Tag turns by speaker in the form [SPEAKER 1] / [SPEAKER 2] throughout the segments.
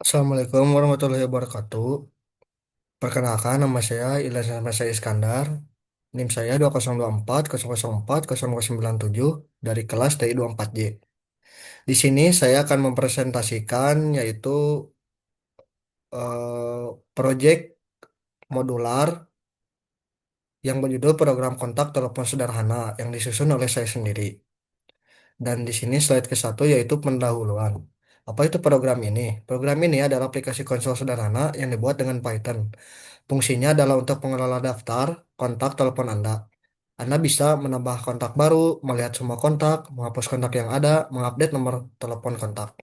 [SPEAKER 1] Assalamualaikum warahmatullahi wabarakatuh. Perkenalkan nama saya Ilyas nama saya Iskandar. NIM saya 2024 004 0097 dari kelas TI 24J. Di sini saya akan mempresentasikan yaitu proyek modular yang berjudul Program Kontak Telepon Sederhana yang disusun oleh saya sendiri. Dan di sini slide ke satu yaitu pendahuluan. Apa itu program ini? Program ini adalah aplikasi konsol sederhana yang dibuat dengan Python. Fungsinya adalah untuk mengelola daftar kontak telepon Anda. Anda bisa menambah kontak baru, melihat semua kontak, menghapus kontak yang ada, mengupdate nomor telepon kontak.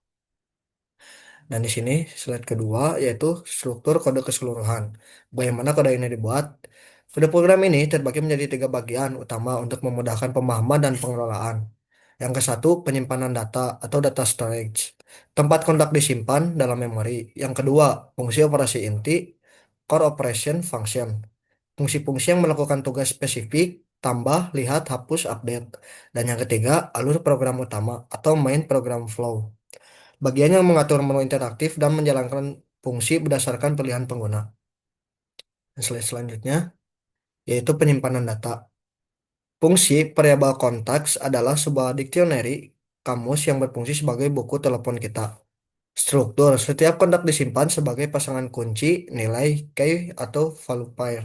[SPEAKER 1] Dan di sini slide kedua yaitu struktur kode keseluruhan. Bagaimana kode ini dibuat? Kode program ini terbagi menjadi tiga bagian utama untuk memudahkan pemahaman dan pengelolaan. Yang ke satu, penyimpanan data atau data storage. Tempat kontak disimpan dalam memori. Yang kedua, fungsi operasi inti, core operation function. Fungsi-fungsi yang melakukan tugas spesifik, tambah, lihat, hapus, update. Dan yang ketiga, alur program utama atau main program flow. Bagian yang mengatur menu interaktif dan menjalankan fungsi berdasarkan pilihan pengguna. Slide selanjutnya, yaitu penyimpanan data. Fungsi variabel kontaks adalah sebuah dictionary kamus yang berfungsi sebagai buku telepon kita. Struktur, setiap kontak disimpan sebagai pasangan kunci, nilai, key, atau value pair.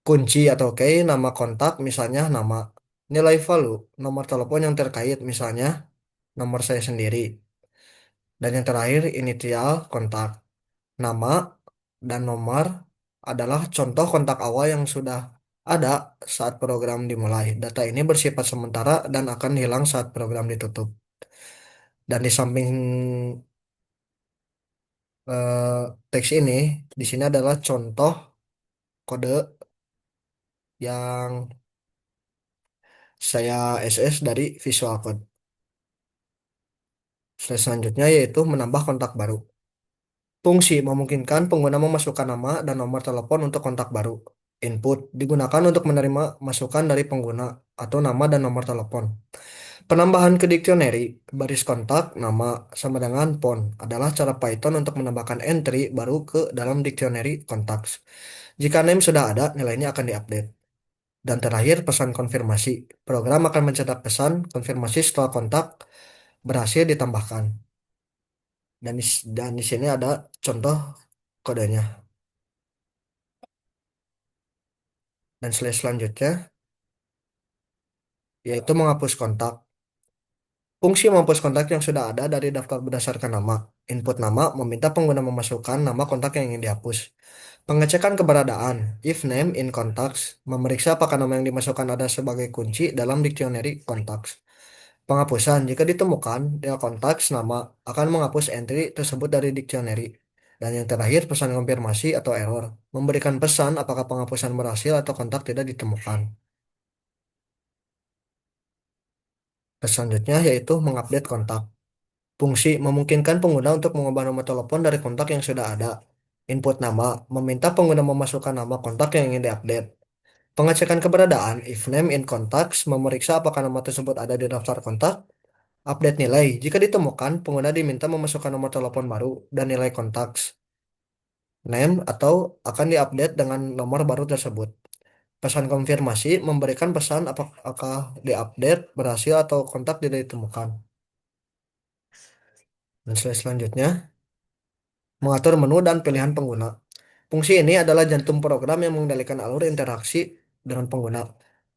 [SPEAKER 1] Kunci atau key, nama kontak, misalnya nama. Nilai value, nomor telepon yang terkait, misalnya nomor saya sendiri. Dan yang terakhir, inisial kontak. Nama dan nomor adalah contoh kontak awal yang sudah ada saat program dimulai. Data ini bersifat sementara dan akan hilang saat program ditutup. Dan di samping eh, teks ini, di sini adalah contoh kode yang saya SS dari Visual Code. Selanjutnya yaitu menambah kontak baru. Fungsi memungkinkan pengguna memasukkan nama dan nomor telepon untuk kontak baru. Input digunakan untuk menerima masukan dari pengguna atau nama dan nomor telepon. Penambahan ke dictionary, baris kontak, nama, sama dengan PON adalah cara Python untuk menambahkan entry baru ke dalam dictionary contacts. Jika name sudah ada, nilainya akan diupdate. Dan terakhir, pesan konfirmasi. Program akan mencetak pesan konfirmasi setelah kontak berhasil ditambahkan. Dan di sini ada contoh kodenya. Dan slide selanjutnya, yaitu menghapus kontak. Fungsi menghapus kontak yang sudah ada dari daftar berdasarkan nama. Input nama meminta pengguna memasukkan nama kontak yang ingin dihapus. Pengecekan keberadaan, if name in contacts, memeriksa apakah nama yang dimasukkan ada sebagai kunci dalam dictionary contacts. Penghapusan, jika ditemukan, dia kontaks nama akan menghapus entry tersebut dari dictionary. Dan yang terakhir, pesan konfirmasi atau error, memberikan pesan apakah penghapusan berhasil atau kontak tidak ditemukan. Selanjutnya yaitu mengupdate kontak. Fungsi memungkinkan pengguna untuk mengubah nomor telepon dari kontak yang sudah ada. Input nama meminta pengguna memasukkan nama kontak yang ingin diupdate. Pengecekan keberadaan if name in contacts memeriksa apakah nama tersebut ada di daftar kontak. Update nilai jika ditemukan pengguna diminta memasukkan nomor telepon baru dan nilai kontaks name atau akan diupdate dengan nomor baru tersebut. Pesan konfirmasi memberikan pesan apakah diupdate berhasil atau kontak tidak ditemukan. Dan slide selanjutnya mengatur menu dan pilihan pengguna. Fungsi ini adalah jantung program yang mengendalikan alur interaksi dengan pengguna.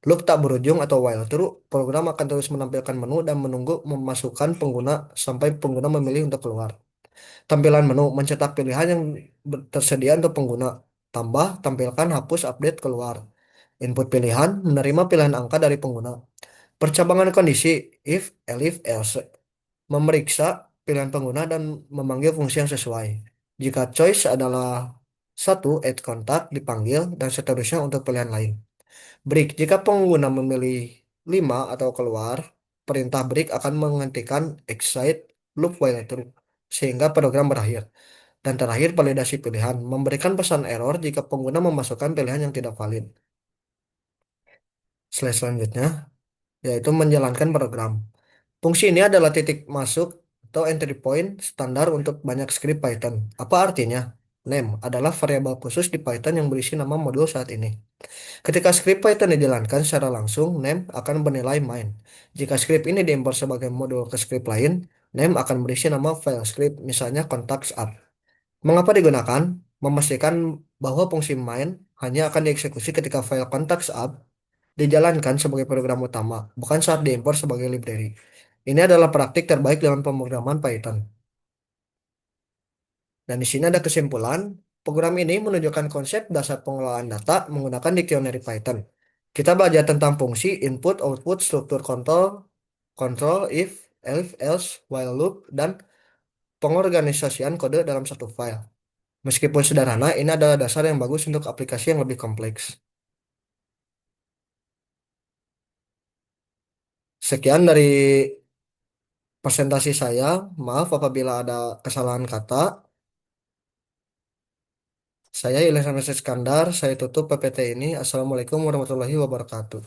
[SPEAKER 1] Loop tak berujung atau while true, program akan terus menampilkan menu dan menunggu memasukkan pengguna sampai pengguna memilih untuk keluar. Tampilan menu mencetak pilihan yang tersedia untuk pengguna. Tambah, tampilkan, hapus, update, keluar. Input pilihan, menerima pilihan angka dari pengguna. Percabangan kondisi, if, elif, else. Memeriksa pilihan pengguna dan memanggil fungsi yang sesuai. Jika choice adalah satu, add kontak, dipanggil, dan seterusnya untuk pilihan lain. Break, jika pengguna memilih 5 atau keluar, perintah break akan menghentikan exit loop while true, sehingga program berakhir. Dan terakhir, validasi pilihan, memberikan pesan error jika pengguna memasukkan pilihan yang tidak valid. Slide selanjutnya, yaitu menjalankan program. Fungsi ini adalah titik masuk atau entry point standar untuk banyak skrip Python. Apa artinya? Name adalah variabel khusus di Python yang berisi nama modul saat ini. Ketika skrip Python dijalankan secara langsung, name akan bernilai main. Jika skrip ini diimport sebagai modul ke skrip lain, name akan berisi nama file script, misalnya contacts app. Mengapa digunakan? Memastikan bahwa fungsi main hanya akan dieksekusi ketika file contacts app dijalankan sebagai program utama, bukan saat diimport sebagai library. Ini adalah praktik terbaik dalam pemrograman Python. Dan di sini ada kesimpulan, program ini menunjukkan konsep dasar pengelolaan data menggunakan dictionary Python. Kita belajar tentang fungsi, input, output, struktur kontrol, control, if, else, while loop, dan pengorganisasian kode dalam satu file. Meskipun sederhana, ini adalah dasar yang bagus untuk aplikasi yang lebih kompleks. Sekian dari presentasi saya. Maaf apabila ada kesalahan kata. Saya Ilyas Iskandar, saya tutup PPT ini. Assalamualaikum warahmatullahi wabarakatuh.